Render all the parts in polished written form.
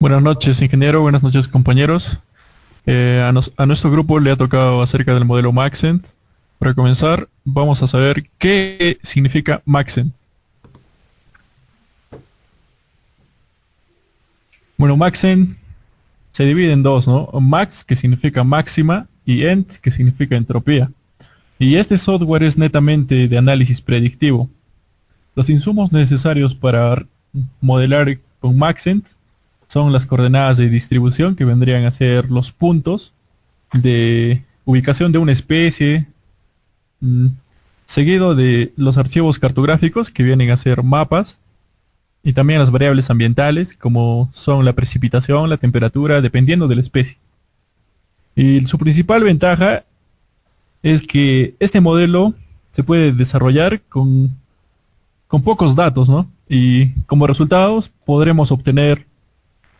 Buenas noches, ingeniero. Buenas noches, compañeros. A nuestro grupo le ha tocado acerca del modelo Maxent. Para comenzar, vamos a saber qué significa Maxent. Bueno, Maxent se divide en dos, ¿no? Max, que significa máxima, y Ent, que significa entropía. Y este software es netamente de análisis predictivo. Los insumos necesarios para modelar con Maxent son las coordenadas de distribución, que vendrían a ser los puntos de ubicación de una especie, mm, seguido de los archivos cartográficos, que vienen a ser mapas, y también las variables ambientales, como son la precipitación, la temperatura, dependiendo de la especie. Y su principal ventaja es que este modelo se puede desarrollar con pocos datos, ¿no? Y como resultados podremos obtener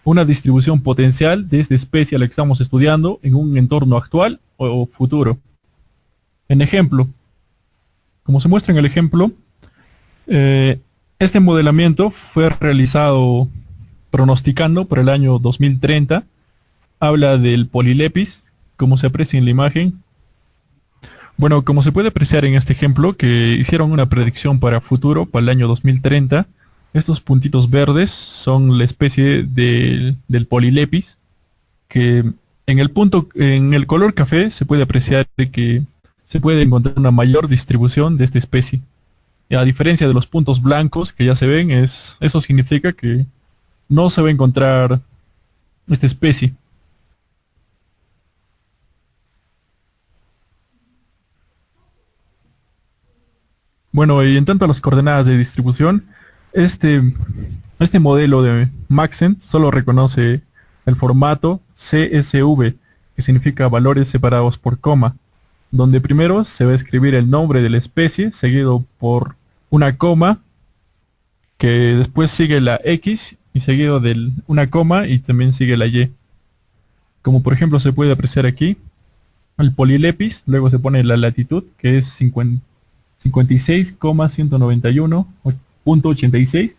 una distribución potencial de esta especie a la que estamos estudiando en un entorno actual o futuro. En ejemplo, como se muestra en el ejemplo, eh, este modelamiento fue realizado pronosticando para el año 2030. Habla del polilepis, como se aprecia en la imagen. Bueno, como se puede apreciar en este ejemplo, que hicieron una predicción para futuro, para el año 2030, estos puntitos verdes son la especie del polilepis, que en el color café se puede apreciar de que se puede encontrar una mayor distribución de esta especie. Y a diferencia de los puntos blancos que ya se ven, eso significa que no se va a encontrar esta especie. Bueno, y en tanto a las coordenadas de distribución, este, este modelo de Maxent solo reconoce el formato CSV, que significa valores separados por coma, donde primero se va a escribir el nombre de la especie, seguido por una coma, que después sigue la X, y seguido de una coma, y también sigue la Y. Como por ejemplo se puede apreciar aquí, el polilepis, luego se pone la latitud, que es 56,191.86,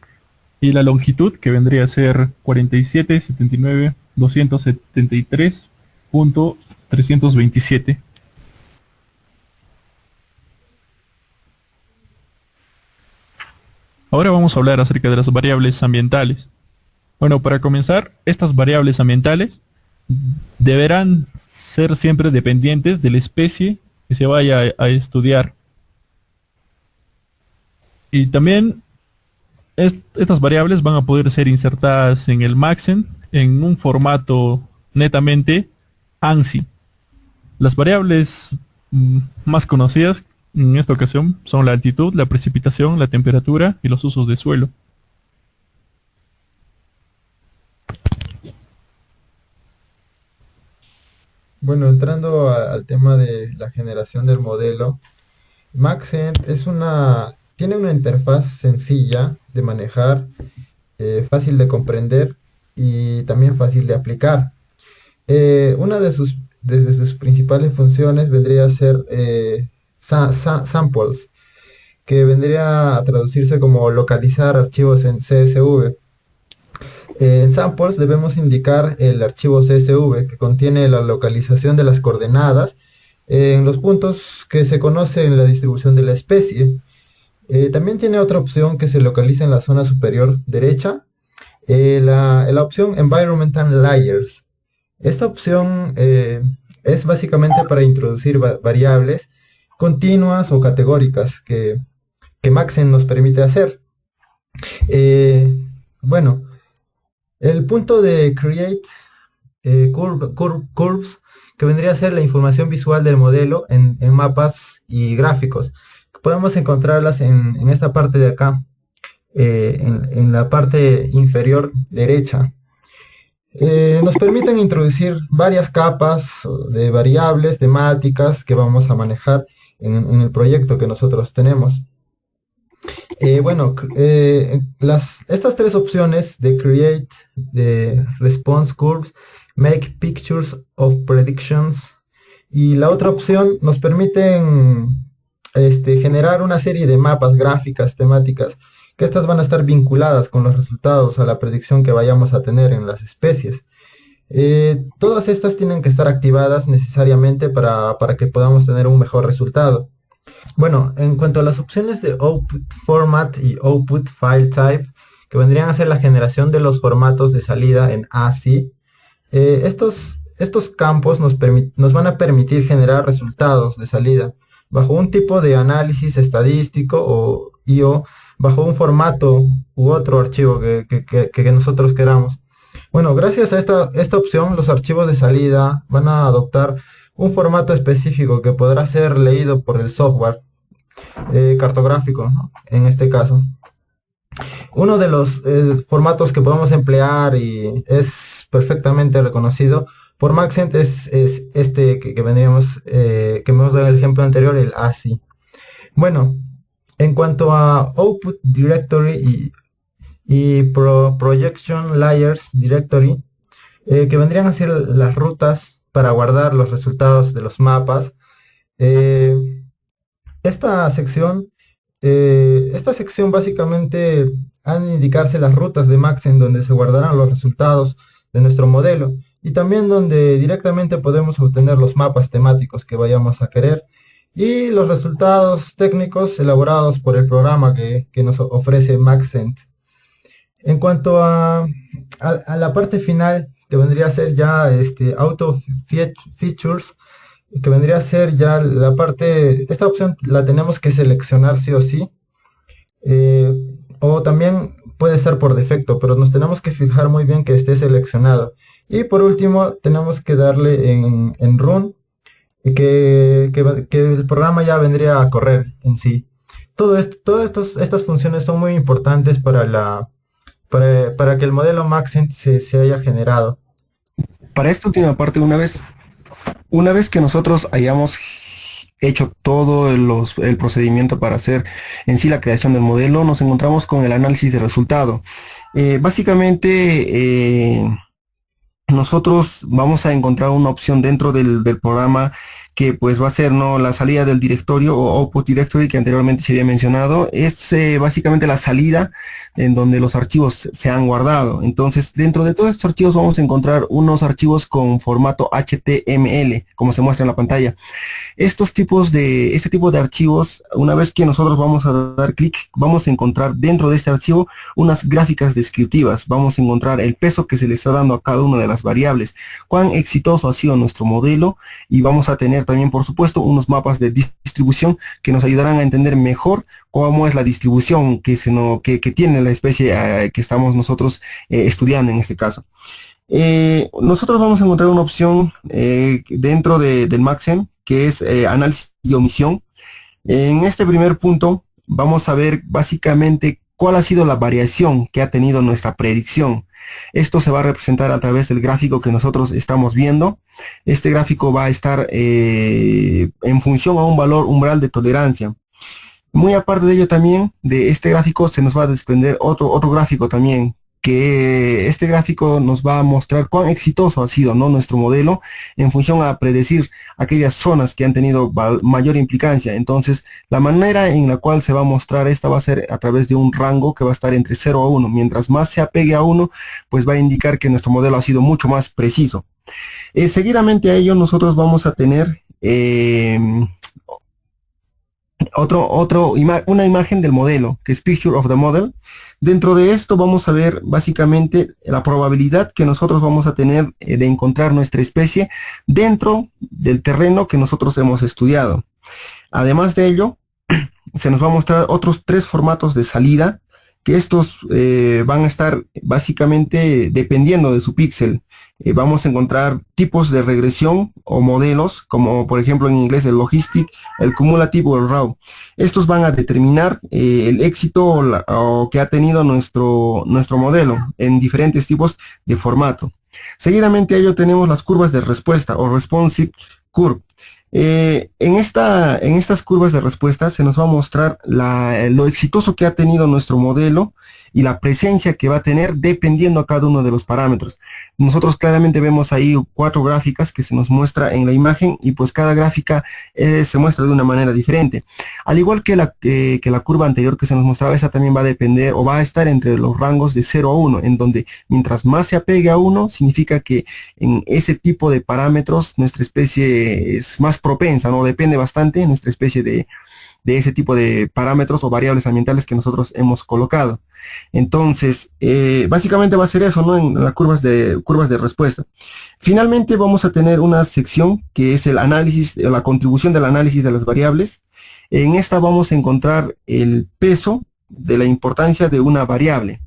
y la longitud, que vendría a ser 47,273.327. Ahora vamos a hablar acerca de las variables ambientales. Bueno, para comenzar, estas variables ambientales deberán ser siempre dependientes de la especie que se vaya a estudiar. Y también estas variables van a poder ser insertadas en el Maxent en un formato netamente ANSI. Las variables más conocidas en esta ocasión son la altitud, la precipitación, la temperatura y los usos de suelo. Bueno, entrando al tema de la generación del modelo, Maxent tiene una interfaz sencilla de manejar, fácil de comprender y también fácil de aplicar. Una de sus principales funciones vendría a ser samples, que vendría a traducirse como localizar archivos en CSV. En samples debemos indicar el archivo CSV que contiene la localización de las coordenadas en los puntos que se conoce en la distribución de la especie. También tiene otra opción que se localiza en la zona superior derecha, la opción Environmental Layers. Esta opción es básicamente para introducir variables continuas o categóricas que Maxent nos permite hacer. Eh, bueno, el punto de Create Curves, que vendría a ser la información visual del modelo en mapas y gráficos. Podemos encontrarlas en esta parte de acá, en la parte inferior derecha. Nos permiten introducir varias capas de variables temáticas que vamos a manejar en el proyecto que nosotros tenemos. Bueno, estas tres opciones de Create, de Response Curves, Make Pictures of Predictions y la otra opción nos permiten generar una serie de mapas, gráficas, temáticas que estas van a estar vinculadas con los resultados a la predicción que vayamos a tener en las especies. Todas estas tienen que estar activadas necesariamente para que podamos tener un mejor resultado. Bueno, en cuanto a las opciones de Output Format y Output File Type, que vendrían a ser la generación de los formatos de salida en ASCII, estos campos nos van a permitir generar resultados de salida bajo un tipo de análisis estadístico o bajo un formato u otro archivo que nosotros queramos. Bueno, gracias a esta opción, los archivos de salida van a adoptar un formato específico que podrá ser leído por el software cartográfico, ¿no? En este caso. Uno de los formatos que podemos emplear y es perfectamente reconocido por Maxent es este que vendríamos, que hemos dado el ejemplo anterior, el ASCII. Bueno, en cuanto a Output Directory y Projection Layers Directory, que vendrían a ser las rutas para guardar los resultados de los mapas. Esta sección básicamente han de indicarse las rutas de Maxent donde se guardarán los resultados de nuestro modelo y también donde directamente podemos obtener los mapas temáticos que vayamos a querer y los resultados técnicos elaborados por el programa que nos ofrece Maxent. En cuanto a la parte final, que vendría a ser ya Auto Features, que vendría a ser ya la parte, esta opción la tenemos que seleccionar sí o sí, o también puede ser por defecto, pero nos tenemos que fijar muy bien que esté seleccionado. Y por último tenemos que darle en Run, y que el programa ya vendría a correr en sí. Todas estas funciones son muy importantes para que el modelo Maxent se haya generado. Para esta última parte, una vez que nosotros hayamos hecho todo el procedimiento para hacer en sí la creación del modelo, nos encontramos con el análisis de resultado. Básicamente, nosotros vamos a encontrar una opción dentro del programa que pues va a ser, ¿no?, la salida del directorio o Output Directory que anteriormente se había mencionado. Es básicamente la salida en donde los archivos se han guardado. Entonces, dentro de todos estos archivos vamos a encontrar unos archivos con formato HTML, como se muestra en la pantalla. Este tipo de archivos, una vez que nosotros vamos a dar clic, vamos a encontrar dentro de este archivo unas gráficas descriptivas. Vamos a encontrar el peso que se le está dando a cada una de las variables, cuán exitoso ha sido nuestro modelo, y vamos a tener también, por supuesto, unos mapas de distribución que nos ayudarán a entender mejor cómo es la distribución que tiene la especie que estamos nosotros estudiando en este caso. Nosotros vamos a encontrar una opción dentro del Maxent, que es análisis de omisión. En este primer punto vamos a ver básicamente cuál ha sido la variación que ha tenido nuestra predicción. Esto se va a representar a través del gráfico que nosotros estamos viendo. Este gráfico va a estar en función a un valor umbral de tolerancia. Muy aparte de ello también, de este gráfico se nos va a desprender otro gráfico también, que este gráfico nos va a mostrar cuán exitoso ha sido, ¿no?, nuestro modelo en función a predecir aquellas zonas que han tenido mayor implicancia. Entonces, la manera en la cual se va a mostrar esta va a ser a través de un rango que va a estar entre 0 a 1. Mientras más se apegue a 1, pues va a indicar que nuestro modelo ha sido mucho más preciso. Seguidamente a ello nosotros vamos a tener una imagen del modelo, que es Picture of the Model. Dentro de esto vamos a ver básicamente la probabilidad que nosotros vamos a tener de encontrar nuestra especie dentro del terreno que nosotros hemos estudiado. Además de ello, se nos va a mostrar otros 3 formatos de salida, que estos van a estar básicamente dependiendo de su píxel. Vamos a encontrar tipos de regresión o modelos, como por ejemplo en inglés el logistic, el cumulative o el raw. Estos van a determinar el éxito que ha tenido nuestro modelo en diferentes tipos de formato. Seguidamente a ello tenemos las curvas de respuesta o responsive curve. En estas curvas de respuesta se nos va a mostrar lo exitoso que ha tenido nuestro modelo y la presencia que va a tener dependiendo a cada uno de los parámetros. Nosotros claramente vemos ahí 4 gráficas que se nos muestra en la imagen y pues cada gráfica se muestra de una manera diferente. Al igual que la curva anterior que se nos mostraba, esa también va a depender o va a estar entre los rangos de 0 a 1, en donde mientras más se apegue a 1, significa que en ese tipo de parámetros nuestra especie es más propensa, ¿no? Depende bastante nuestra especie de ese tipo de parámetros o variables ambientales que nosotros hemos colocado. Entonces, básicamente va a ser eso, ¿no? En las curvas de respuesta. Finalmente vamos a tener una sección que es el análisis, la contribución del análisis de las variables. En esta vamos a encontrar el peso de la importancia de una variable.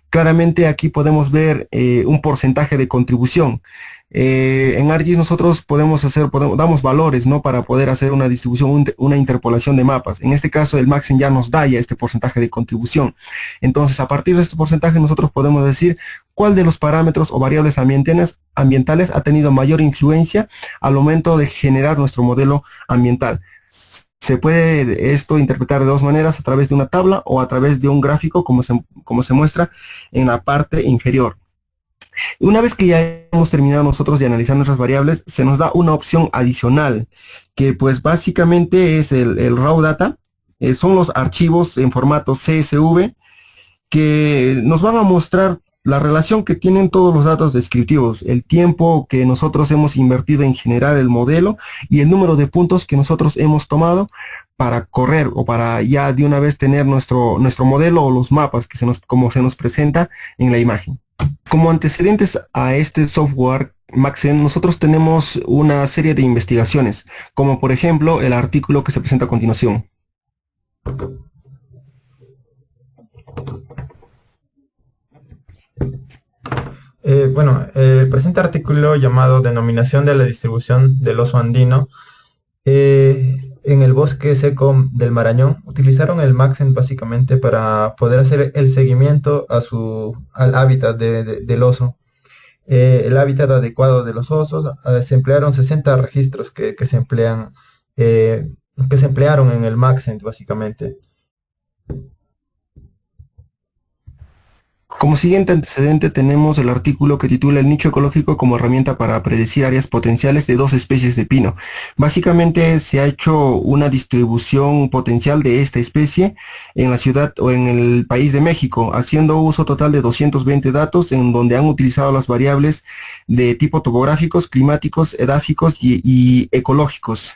Claramente aquí podemos ver un porcentaje de contribución. En ArcGIS nosotros damos valores, ¿no? Para poder hacer una distribución, una interpolación de mapas. En este caso el Maxent ya nos da ya este porcentaje de contribución. Entonces a partir de este porcentaje nosotros podemos decir cuál de los parámetros o variables ambientales ha tenido mayor influencia al momento de generar nuestro modelo ambiental. Se puede esto interpretar de dos maneras, a través de una tabla o a través de un gráfico como se muestra en la parte inferior. Una vez que ya hemos terminado nosotros de analizar nuestras variables, se nos da una opción adicional, que pues básicamente es el raw data, son los archivos en formato CSV, que nos van a mostrar la relación que tienen todos los datos descriptivos, el tiempo que nosotros hemos invertido en generar el modelo y el número de puntos que nosotros hemos tomado para correr o para ya de una vez tener nuestro modelo o los mapas que como se nos presenta en la imagen. Como antecedentes a este software Maxent, nosotros tenemos una serie de investigaciones, como por ejemplo el artículo que se presenta a continuación. El presente artículo llamado Denominación de la distribución del oso andino en el bosque seco del Marañón, utilizaron el Maxent básicamente para poder hacer el seguimiento al hábitat del oso. El hábitat adecuado de los osos, se emplearon 60 registros que se emplearon en el Maxent básicamente. Como siguiente antecedente tenemos el artículo que titula El nicho ecológico como herramienta para predecir áreas potenciales de 2 especies de pino. Básicamente se ha hecho una distribución potencial de esta especie en la ciudad o en el país de México, haciendo uso total de 220 datos en donde han utilizado las variables de tipo topográficos, climáticos, edáficos y ecológicos.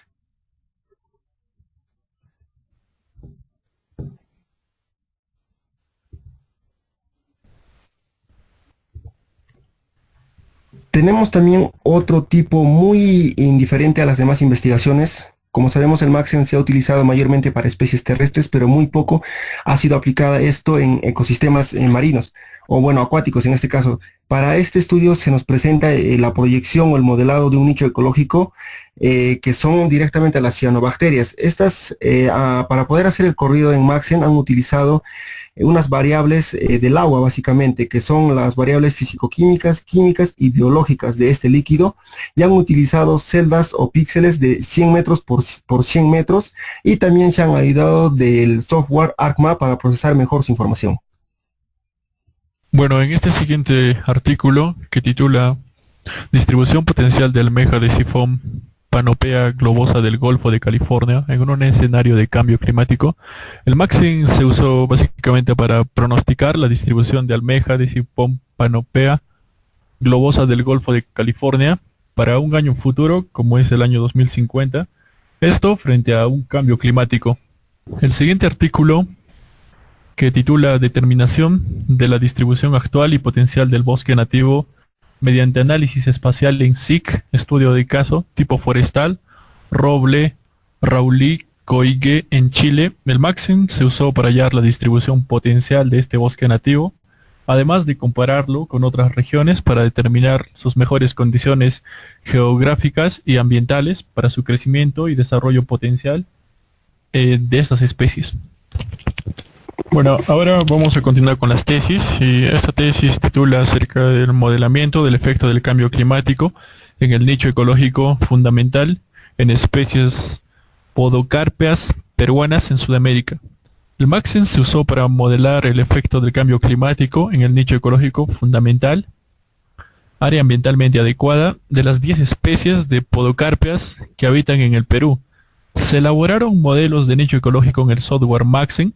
Tenemos también otro tipo muy indiferente a las demás investigaciones. Como sabemos, el Maxent se ha utilizado mayormente para especies terrestres, pero muy poco ha sido aplicada esto en ecosistemas marinos, o bueno, acuáticos en este caso. Para este estudio se nos presenta la proyección o el modelado de un nicho ecológico que son directamente las cianobacterias. Estas, para poder hacer el corrido en Maxent, han utilizado unas variables del agua básicamente, que son las variables físico-químicas, químicas y biológicas de este líquido, y han utilizado celdas o píxeles de 100 metros por 100 metros, y también se han ayudado del software ArcMap para procesar mejor su información. Bueno, en este siguiente artículo, que titula Distribución potencial de almeja de sifón Panopea globosa del Golfo de California en un escenario de cambio climático, el Maxent se usó básicamente para pronosticar la distribución de almeja de sifón Panopea globosa del Golfo de California para un año futuro, como es el año 2050, esto frente a un cambio climático. El siguiente artículo, que titula Determinación de la distribución actual y potencial del bosque nativo mediante análisis espacial en SIC, estudio de caso, tipo forestal, Roble, Raulí, Coigue, en Chile. El Maxent se usó para hallar la distribución potencial de este bosque nativo, además de compararlo con otras regiones para determinar sus mejores condiciones geográficas y ambientales para su crecimiento y desarrollo potencial de estas especies. Bueno, ahora vamos a continuar con las tesis, y esta tesis titula acerca del modelamiento del efecto del cambio climático en el nicho ecológico fundamental en especies podocárpeas peruanas en Sudamérica. El Maxent se usó para modelar el efecto del cambio climático en el nicho ecológico fundamental, área ambientalmente adecuada, de las 10 especies de podocárpeas que habitan en el Perú. Se elaboraron modelos de nicho ecológico en el software Maxent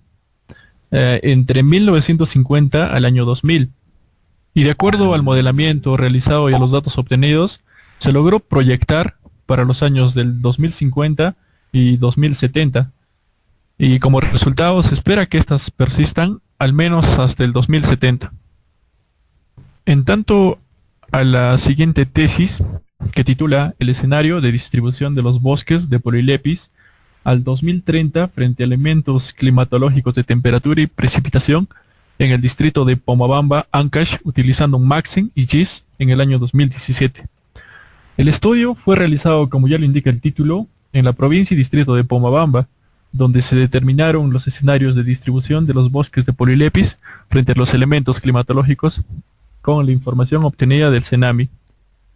entre 1950 al año 2000. Y de acuerdo al modelamiento realizado y a los datos obtenidos, se logró proyectar para los años del 2050 y 2070. Y como resultado se espera que estas persistan al menos hasta el 2070. En tanto a la siguiente tesis, que titula El escenario de distribución de los bosques de Polilepis al 2030 frente a elementos climatológicos de temperatura y precipitación en el distrito de Pomabamba, Ancash, utilizando Maxent y GIS en el año 2017. El estudio fue realizado, como ya lo indica el título, en la provincia y distrito de Pomabamba, donde se determinaron los escenarios de distribución de los bosques de Polilepis frente a los elementos climatológicos con la información obtenida del CENAMI.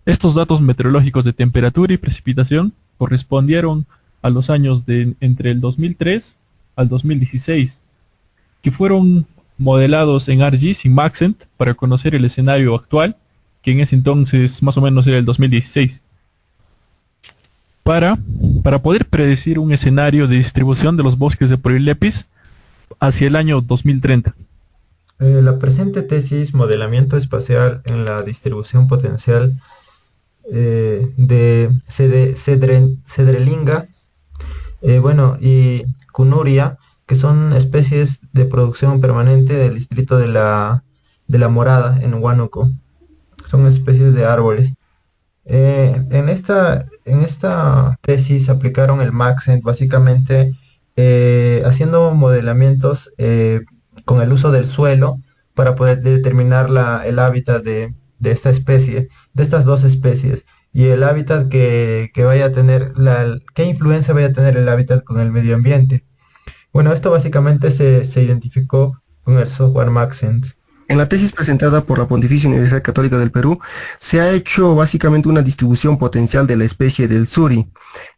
Estos datos meteorológicos de temperatura y precipitación correspondieron a los años de entre el 2003 al 2016, que fueron modelados en ArcGIS y Maxent para conocer el escenario actual, que en ese entonces más o menos era el 2016, para poder predecir un escenario de distribución de los bosques de Polilepis hacia el año 2030. La presente tesis, modelamiento espacial en la distribución potencial de Cedrelinga, y Cunuria, que son especies de producción permanente del distrito de la Morada, en Huánuco. Son especies de árboles. En esta tesis aplicaron el Maxent, básicamente haciendo modelamientos con el uso del suelo para poder determinar el hábitat de esta especie, de estas dos especies, y el hábitat que vaya a tener, qué influencia vaya a tener el hábitat con el medio ambiente. Bueno, esto básicamente se identificó con el software Maxent. En la tesis presentada por la Pontificia Universidad Católica del Perú, se ha hecho básicamente una distribución potencial de la especie del suri.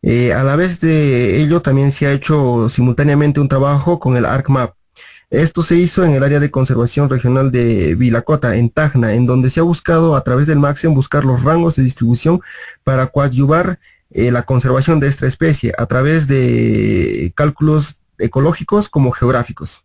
A la vez de ello, también se ha hecho simultáneamente un trabajo con el ArcMap. Esto se hizo en el área de conservación regional de Vilacota, en Tacna, en donde se ha buscado a través del Maxent buscar los rangos de distribución para coadyuvar la conservación de esta especie a través de cálculos ecológicos como geográficos.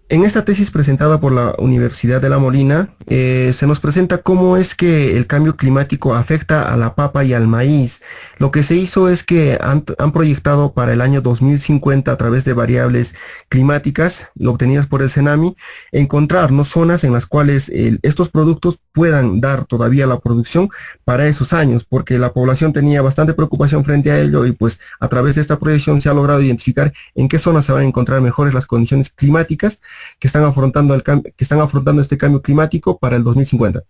En esta tesis presentada por la Universidad de La Molina, se nos presenta cómo es que el cambio climático afecta a la papa y al maíz. Lo que se hizo es que han proyectado para el año 2050 a través de variables climáticas y obtenidas por el CENAMI, encontrar zonas en las cuales estos productos puedan dar todavía la producción para esos años, porque la población tenía bastante preocupación frente a ello y pues a través de esta proyección se ha logrado identificar en qué zonas se van a encontrar mejores las condiciones climáticas que están afrontando este cambio climático para el 2050.